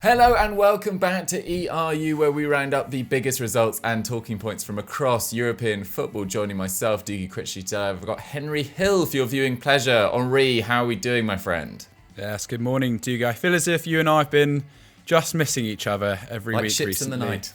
Hello and welcome back to ERU, where we round up the biggest results and talking points from across European football. Joining myself, Dougie Critchley, today I've got Henry Hill for your viewing pleasure. Henri, how are we doing, my friend? Yes, good morning, Dougie. I feel as if you and I have been just missing each other every week ships recently. in the night.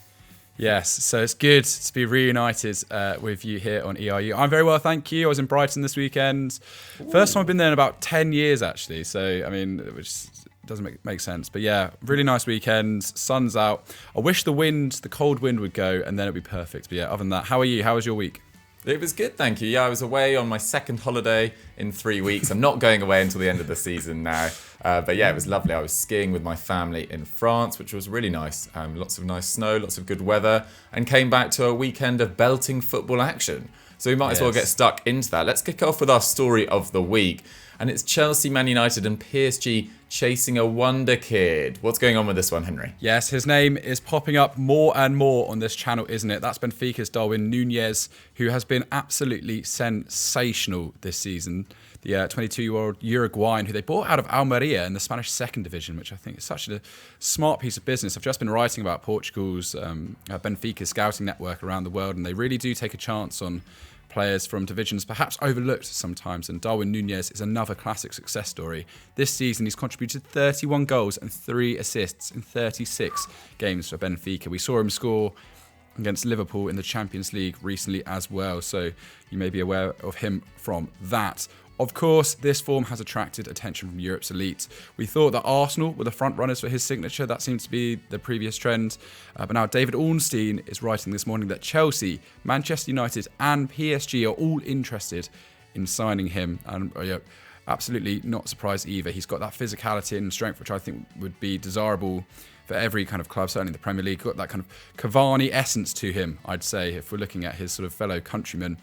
Yes, so it's good to be reunited with you here on ERU. I'm very well, thank you. I was in Brighton this weekend. Ooh. First time I've been there in about 10 years, actually. So, I mean, which doesn't make sense. But yeah, really nice weekend. Sun's out. I wish the cold wind would go and then it'd be perfect. But yeah, other than that, how are you? How was your week? It was good, thank you. Yeah, I was away on my second holiday in 3 weeks. I'm not going away until the end of the season now. But yeah, it was lovely. I was skiing with my family in France, which was really nice. Lots of nice snow, lots of good weather, and came back to a weekend of belting football action. So we might as well get stuck into that. Let's kick off with our story of the week. And it's Chelsea, Man United and PSG chasing a Wonderkid. What's going on with this one, Henry? Yes, his name is popping up more and more on this channel, isn't it? That's Benfica's Darwin Nunez, who has been absolutely sensational this season. The 22-year-old Uruguayan who they bought out of Almeria in the Spanish second division, which I think is such a smart piece of business. I've just been writing about Portugal's Benfica scouting network around the world, and they really do take a chance on players from divisions perhaps overlooked sometimes, and Darwin Nunez is another classic success story. This season he's contributed 31 goals and 3 assists in 36 games for Benfica. We saw him score against Liverpool in the Champions League recently as well, so you may be aware of him from that. Of course, this form has attracted attention from Europe's elite. We thought that Arsenal were the front runners for his signature. That seems to be the previous trend. But now David Ornstein is writing this morning that Chelsea, Manchester United and PSG are all interested in signing him. And absolutely not surprised either. He's got that physicality and strength, which I think would be desirable for every kind of club, certainly the Premier League. Got that kind of Cavani essence to him, I'd say, if we're looking at his sort of fellow countrymen.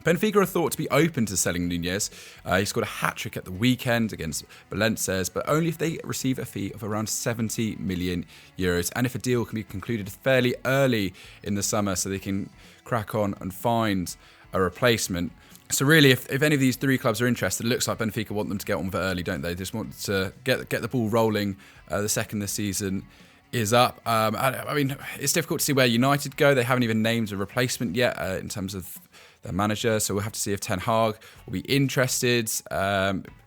Benfica are thought to be open to selling Nunez. He scored a hat-trick at the weekend against Valencia, but only if they receive a fee of around 70 million euros, and if a deal can be concluded fairly early in the summer so they can crack on and find a replacement. So really, if any of these three clubs are interested, it looks like Benfica want them to get on with it early, don't they? They just want to get the ball rolling the second this season is up. I mean, it's difficult to see where United go. They haven't even named a replacement yet in terms of their manager, so we'll have to see if Ten Hag will be interested,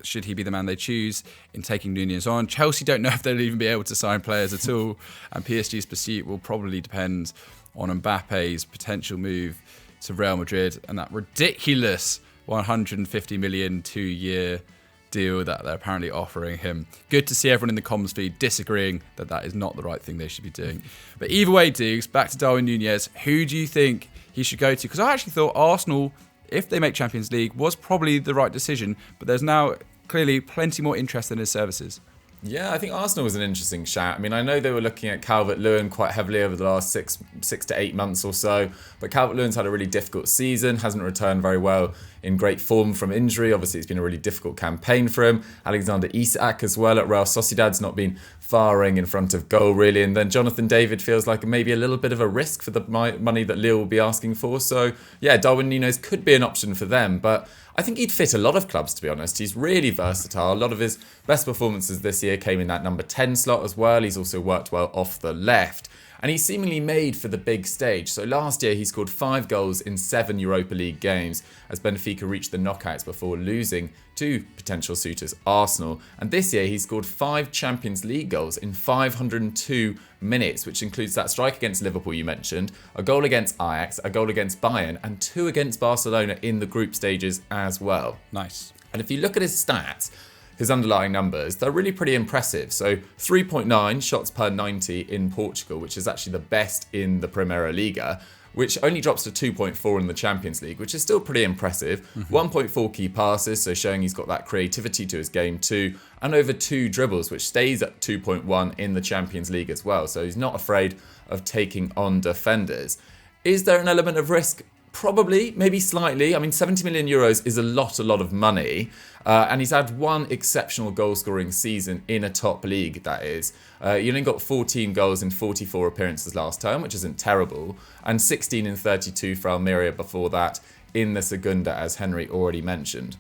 should he be the man they choose, in taking Nunez on. Chelsea don't know if they'll even be able to sign players at all, and PSG's pursuit will probably depend on Mbappe's potential move to Real Madrid and that ridiculous 150 million 2-year deal that they're apparently offering him. Good to see everyone in the comms feed disagreeing that is not the right thing they should be doing. But either way, Dukes, back to Darwin Nunez. Who do you think he should go to? Because I actually thought Arsenal, if they make Champions League, was probably the right decision, but there's now clearly plenty more interest in his services. Yeah, I think Arsenal was an interesting shout. I mean, I know they were looking at Calvert-Lewin quite heavily over the last six to 8 months or so, but Calvert-Lewin's had a really difficult season, hasn't returned very well in great form from injury. Obviously, it's been a really difficult campaign for him. Alexander Isak as well at Real Sociedad's not been firing in front of goal, really. And then Jonathan David feels like maybe a little bit of a risk for the money that Lille will be asking for. So, yeah, Darwin Nunez could be an option for them, but I think he'd fit a lot of clubs, to be honest. He's really versatile. A lot of his best performances this year came in that number 10 slot as well. He's also worked well off the left. And he's seemingly made for the big stage. So last year he scored 5 goals in 7 Europa League games as Benfica reached the knockouts before losing to potential suitors Arsenal. And this year he scored 5 Champions League goals in 502 minutes, which includes that strike against Liverpool you mentioned, a goal against Ajax, a goal against Bayern, and 2 against Barcelona in the group stages as well. Nice. And if you look at his stats, his underlying numbers, they're really pretty impressive. So 3.9 shots per 90 in Portugal, which is actually the best in the Primeira Liga, which only drops to 2.4 in the Champions League, which is still pretty impressive. 1.4 key passes, so showing he's got that creativity to his game too, and over 2 dribbles, which stays at 2.1 in the Champions League as well. So he's not afraid of taking on defenders. Is there an element of risk? Probably, maybe slightly. I mean, 70 million euros is a lot of money. And he's had one exceptional goal-scoring season in a top league, that is. He only got 14 goals in 44 appearances last term, which isn't terrible. And 16 in 32 for Almeria before that in the Segunda, as Henry already mentioned.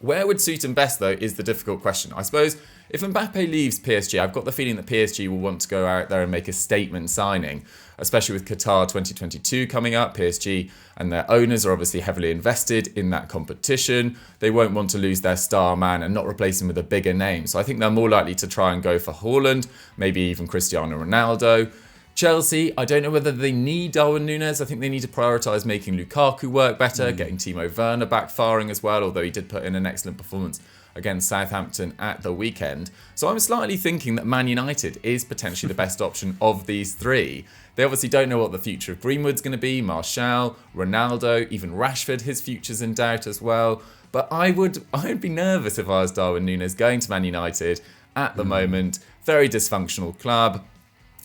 Where would suit him best, though, is the difficult question. I suppose if Mbappe leaves PSG, I've got the feeling that PSG will want to go out there and make a statement signing, especially with Qatar 2022 coming up. PSG and their owners are obviously heavily invested in that competition. They won't want to lose their star man and not replace him with a bigger name. So I think they're more likely to try and go for Haaland, maybe even Cristiano Ronaldo. Chelsea, I don't know whether they need Darwin Nunez. I think they need to prioritise making Lukaku work better, getting Timo Werner back firing as well, although he did put in an excellent performance against Southampton at the weekend. So I'm slightly thinking that Man United is potentially the best option of these three. They obviously don't know what the future of Greenwood's going to be, Martial, Ronaldo, even Rashford, his future's in doubt as well. But I'd be nervous if I was Darwin Nunez going to Man United at the moment. Very dysfunctional club,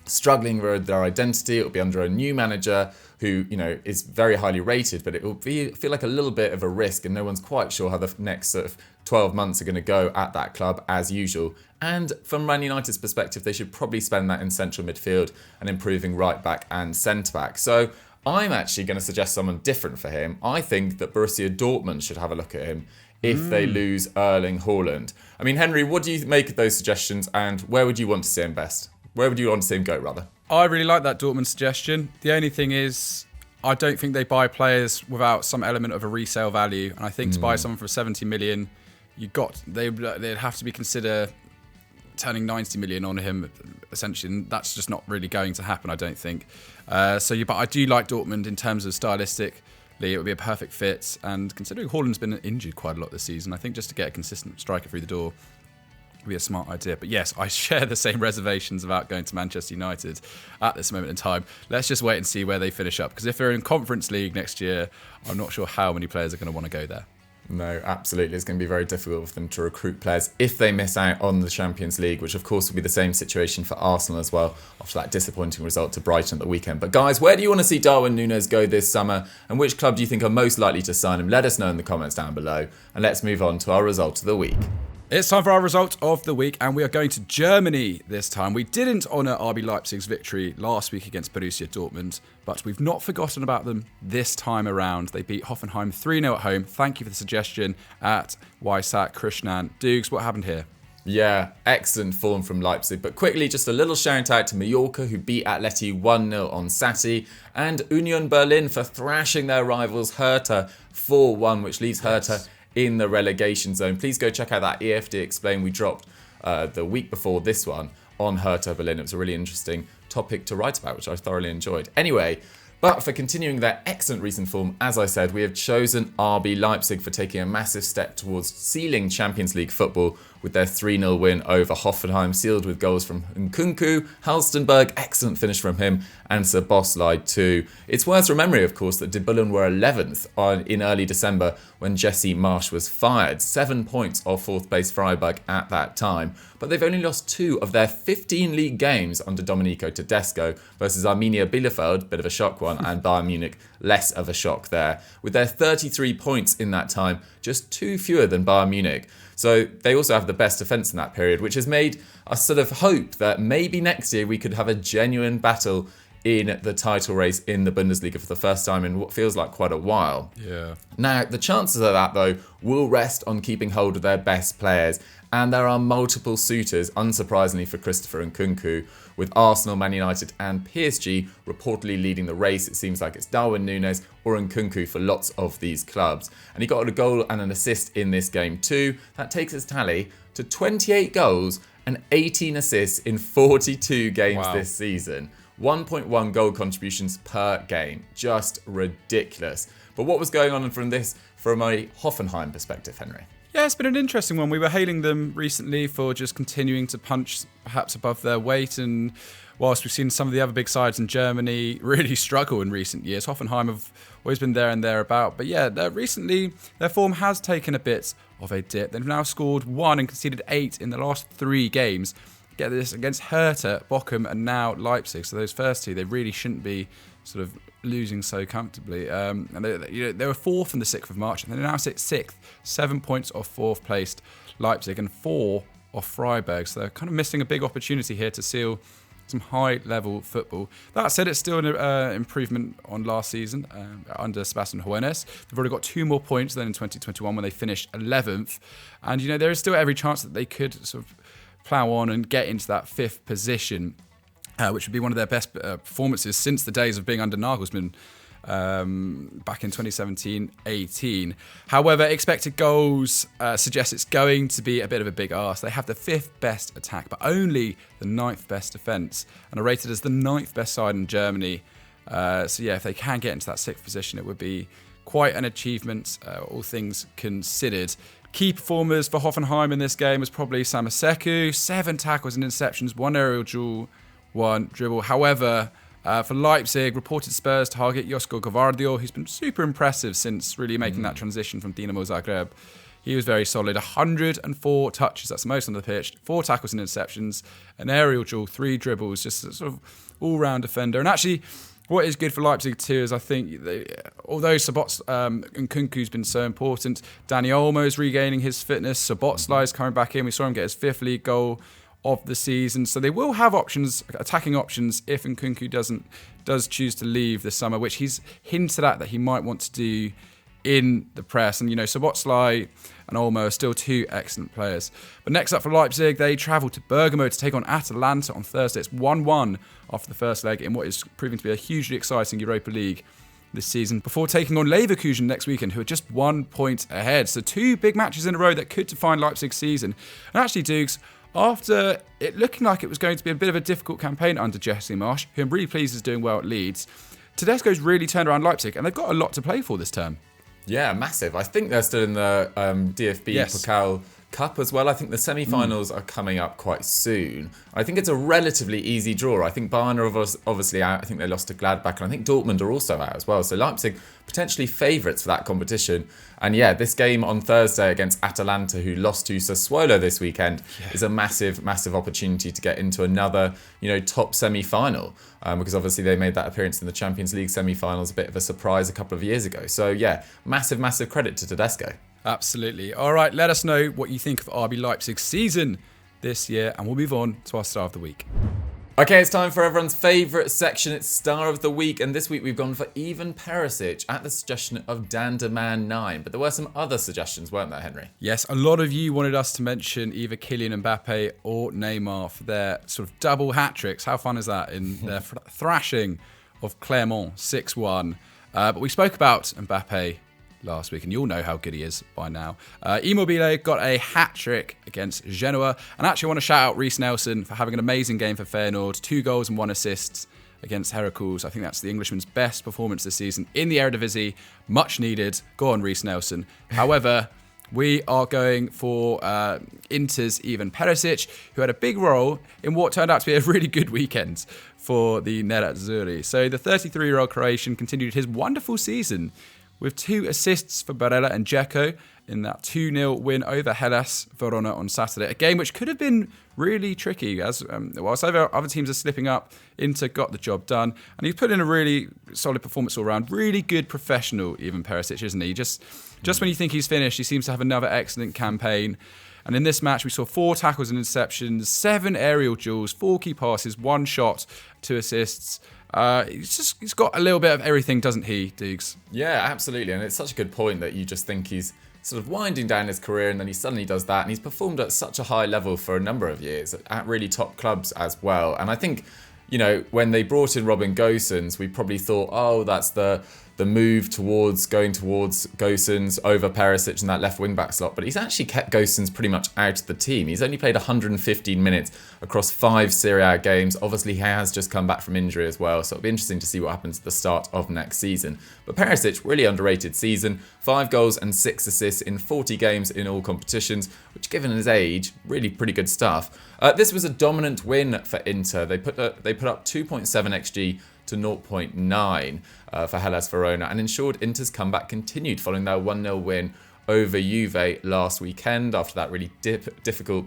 struggling with their identity. It will be under a new manager who, is very highly rated, but it will feel like a little bit of a risk, and no one's quite sure how the next sort of 12 months are going to go at that club as usual. And from Man United's perspective, they should probably spend that in central midfield and improving right back and centre back. So I'm actually going to suggest someone different for him. I think that Borussia Dortmund should have a look at him if they lose Erling Haaland. I mean, Henry, what do you make of those suggestions, and where would you want to see him best? Where would you want to see him go, rather? I really like that Dortmund suggestion. The only thing is, I don't think they buy players without some element of a resale value. And I think to buy someone for 70 million, they'd have to be consider turning 90 million on him, essentially. And that's just not really going to happen, I don't think. But I do like Dortmund in terms of stylistically. It would be a perfect fit. And considering Haaland's been injured quite a lot this season, I think just to get a consistent striker through the door be a smart idea. But yes, I share the same reservations about going to Manchester United at this moment in time. Let's just wait and see where they finish up, because if they're in Conference League next year, I'm not sure how many players are going to want to go there. No, absolutely. It's going to be very difficult for them to recruit players if they miss out on the Champions League, which of course will be the same situation for Arsenal as well after that disappointing result to Brighton at the weekend. But guys, where do you want to see Darwin Nunez go this summer, and which club do you think are most likely to sign him? Let us know in the comments down below, and let's move on to our result of the week. It's time for our result of the week, and we are going to Germany this time. We didn't honour RB Leipzig's victory last week against Borussia Dortmund, but we've not forgotten about them this time around. They beat Hoffenheim 3-0 at home. Thank you for the suggestion at Wysat Krishnan. Dukes, what happened here? Yeah, excellent form from Leipzig. But quickly, just a little shout out to Mallorca, who beat Atleti 1-0 on Saturday, and Union Berlin for thrashing their rivals Hertha 4-1, which leaves Hertha in the relegation zone. Please go check out that EFD Explain we dropped the week before this one on Hertha Berlin. It was a really interesting topic to write about, which I thoroughly enjoyed. Anyway, but for continuing their excellent recent form, as I said, we have chosen RB Leipzig for taking a massive step towards sealing Champions League football with their 3-0 win over Hoffenheim, sealed with goals from Nkunku, Halstenberg, excellent finish from him, and Szoboszlai too. It's worth remembering, of course, that De Boeren were 11th in early December when Jesse Marsch was fired. 7 points off 4th place Freiburg at that time. But they've only lost 2 of their 15 league games under Domenico Tedesco versus Arminia Bielefeld, bit of a shock one, and Bayern Munich, less of a shock there. With their 33 points in that time, just 2 fewer than Bayern Munich. So they also have the best defence in that period, which has made us sort of hope that maybe next year we could have a genuine battle in the title race in the Bundesliga for the first time in what feels like quite a while. Yeah. Now, the chances of that, though, will rest on keeping hold of their best players. And there are multiple suitors, unsurprisingly for Christopher Nkunku, with Arsenal, Man United and PSG reportedly leading the race. It seems like it's Darwin Nunez or Nkunku for lots of these clubs. And he got a goal and an assist in this game too. That takes his tally to 28 goals and 18 assists in 42 games this season. 1.1 goal contributions per game. Just ridiculous. But what was going on from a Hoffenheim perspective, Henry? Yeah, it's been an interesting one. We were hailing them recently for just continuing to punch perhaps above their weight, and whilst we've seen some of the other big sides in Germany really struggle in recent years, Hoffenheim have always been there and thereabout. But yeah, recently their form has taken a bit of a dip. They've now scored 1 and conceded 8 in the last 3 games. Get this, against Hertha, Bochum and now Leipzig. So those first 2, they really shouldn't be sort of losing so comfortably. And they were 4th on the 6th of March, and they now sit 6th, 7 points off 4th placed Leipzig and 4 off Freiburg. So they're kind of missing a big opportunity here to seal some high-level football. That said, it's still an improvement on last season under Sebastian Hoeneß. They've already got 2 more points than in 2021 when they finished 11th. And, there is still every chance that they could sort of plough on and get into that 5th position, which would be one of their best performances since the days of being under Nagelsmann back in 2017-18. However, expected goals suggest it's going to be a bit of a big ask. They have the 5th best attack, but only the 9th best defence, and are rated as the 9th best side in Germany. If they can get into that 6th position, it would be quite an achievement, all things considered. Key performers for Hoffenheim in this game was probably Samaseku, 7 tackles and interceptions, 1 aerial duel, 1 dribble. However, for Leipzig, reported Spurs target Josko Gvardiol, who's been super impressive since really making that transition from Dinamo Zagreb. He was very solid, 104 touches, that's the most on the pitch, 4 tackles and interceptions, an aerial duel, 3 dribbles, just a sort of all-round defender. And actually, what is good for Leipzig too is I think, although Nkunku's been so important, Dani Olmo's regaining his fitness, Szoboszlai's coming back in, we saw him get his 5th league goal of the season, so they will have options, attacking options, if Nkunku does choose to leave this summer, which he's hinted at that he might want to do in the press. And Szoboszlai and Olmo are still 2 excellent players. But next up for Leipzig, they travel to Bergamo to take on Atalanta on Thursday. It's 1-1 after the first leg in what is proving to be a hugely exciting Europa League this season, before taking on Leverkusen next weekend, who are just 1 point ahead. So 2 big matches in a row that could define Leipzig's season. And actually, Dukes, after it looking like it was going to be a bit of a difficult campaign under Jesse Marsch, who I'm really pleased is doing well at Leeds, Tedesco's really turned around Leipzig, and they've got a lot to play for this term. Yeah, massive. I think they're still in the DFB Pokal Cup as well. I think the semi-finals are coming up quite soon. I think it's a relatively easy draw. I think Bayern are obviously out. I think they lost to Gladbach, and I think Dortmund are also out as well. So Leipzig potentially favourites for that competition. And yeah, this game on Thursday against Atalanta, who lost to Sassuolo this weekend, is a massive, massive opportunity to get into another, top semi-final. Because obviously they made that appearance in the Champions League semi-finals, a bit of a surprise a couple of years ago. So yeah, massive, massive credit to Tedesco. Absolutely. All right, let us know what you think of RB Leipzig's season this year, and we'll move on to our Star of the Week. Okay, it's time for everyone's favourite section. It's Star of the Week, and this week we've gone for Ivan Perisic at the suggestion of Danderman9. But there were some other suggestions, weren't there, Henry? Yes, a lot of you wanted us to mention either Kylian Mbappe or Neymar for their sort of double hat-tricks. How fun is that in their thrashing of Clermont 6-1? But we spoke about Mbappe last week, and you all know how good he is by now. Immobile got a hat-trick against Genoa, and I actually want to shout out Reece Nelson for having an amazing game for Feyenoord, 2 goals and 1 assist against Heracles. I think that's the Englishman's best performance this season in the Eredivisie, much needed. Go on, Reece Nelson. However, we are going for Inter's Ivan Perisic, who had a big role in what turned out to be a really good weekend for the Nerazzurri. So the 33-year-old Croatian continued his wonderful season with 2 assists for Barella and Dzeko in that 2-0 win over Hellas Verona on Saturday. A game which could have been really tricky, as whilst other teams are slipping up, Inter got the job done. And he's put in a really solid performance all around. Really good professional, Ivan Perisic, isn't he? Just when you think he's finished, he seems to have another excellent campaign. And in this match, we saw 4 tackles and interceptions, 7 aerial duels, 4 key passes, 1 shot, 2 assists. He's got a little bit of everything, doesn't he, Dukes? Yeah, absolutely. And it's such a good point that you just think he's sort of winding down his career, and then he suddenly does that. And he's performed at such a high level for a number of years at really top clubs as well. And I think, when they brought in Robin Gosens, we probably thought, oh, that's the move going towards Gosens over Perisic in that left wing-back slot. But he's actually kept Gosens pretty much out of the team. He's only played 115 minutes across 5 Serie A games. Obviously, he has just come back from injury as well, so it'll be interesting to see what happens at the start of next season. But Perisic, really underrated season. 5 goals and 6 assists in 40 games in all competitions, which, given his age, really pretty good stuff. This was a dominant win for Inter. They put up 2.7 XG to 0.9 for Hellas Verona, and ensured Inter's comeback continued following their 1-0 win over Juve last weekend after that really difficult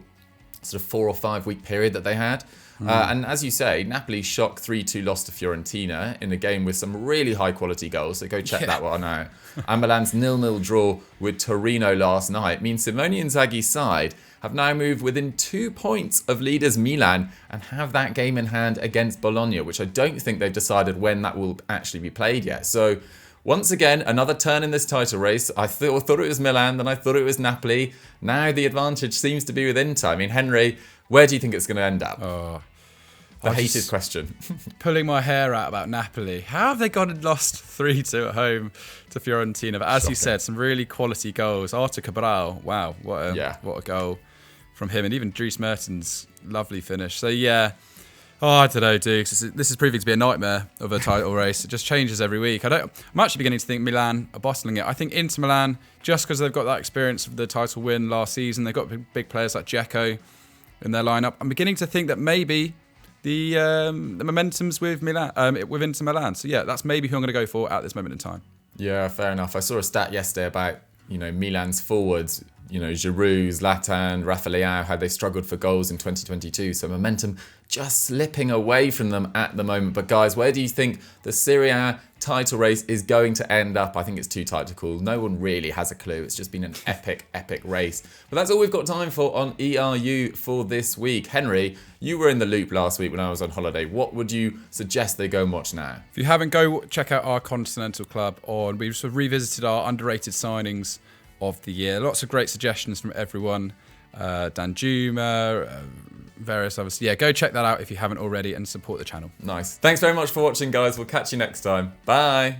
sort of 4 or 5 week period that they had. And as you say, Napoli shock 3-2 loss to Fiorentina in a game with some really high quality goals. So go check that one out. And Milan's 0-0 draw with Torino last night means Simone Inzaghi's side have now moved within 2 points of leaders Milan and have that game in hand against Bologna, which I don't think they've decided when that will actually be played yet. So once again, another turn in this title race. I thought it was Milan, then I thought it was Napoli. Now the advantage seems to be with Inter. I mean, Henry, where do you think it's going to end up? The hated question. Pulling my hair out about Napoli. How have they gone and lost 3-2 at home to Fiorentina? But as you said, some really quality goals. Artur Cabral, wow, what a goal from him. And even Dries Mertens, lovely finish. So yeah, I don't know, Dukes. This is proving to be a nightmare of a title race. It just changes every week. I'm actually beginning to think Milan are bottling it. I think Inter Milan, just because they've got that experience of the title win last season, they've got big players like Dzeko in their lineup. I'm beginning to think that maybe the momentum's with Milan, with Inter Milan. So yeah, that's maybe who I'm going to go for at this moment in time. Yeah, fair enough. I saw a stat yesterday about Milan's forwards. Giroud, Zlatan, Rafael, how they struggled for goals in 2022. So momentum just slipping away from them at the moment. But guys, where do you think the Serie A title race is going to end up? I think it's too tight to call. No one really has a clue. It's just been an epic race. But that's all we've got time for on ERU for this week. Henry, you were in the loop last week when I was on holiday. What would you suggest they go and watch now? If you haven't, go check out our Continental Club we've sort of revisited our underrated signings of the year. Lots of great suggestions from everyone. Danjuma, various others. Yeah, go check that out if you haven't already and support the channel. Nice. Thanks very much for watching, guys. We'll catch you next time. Bye.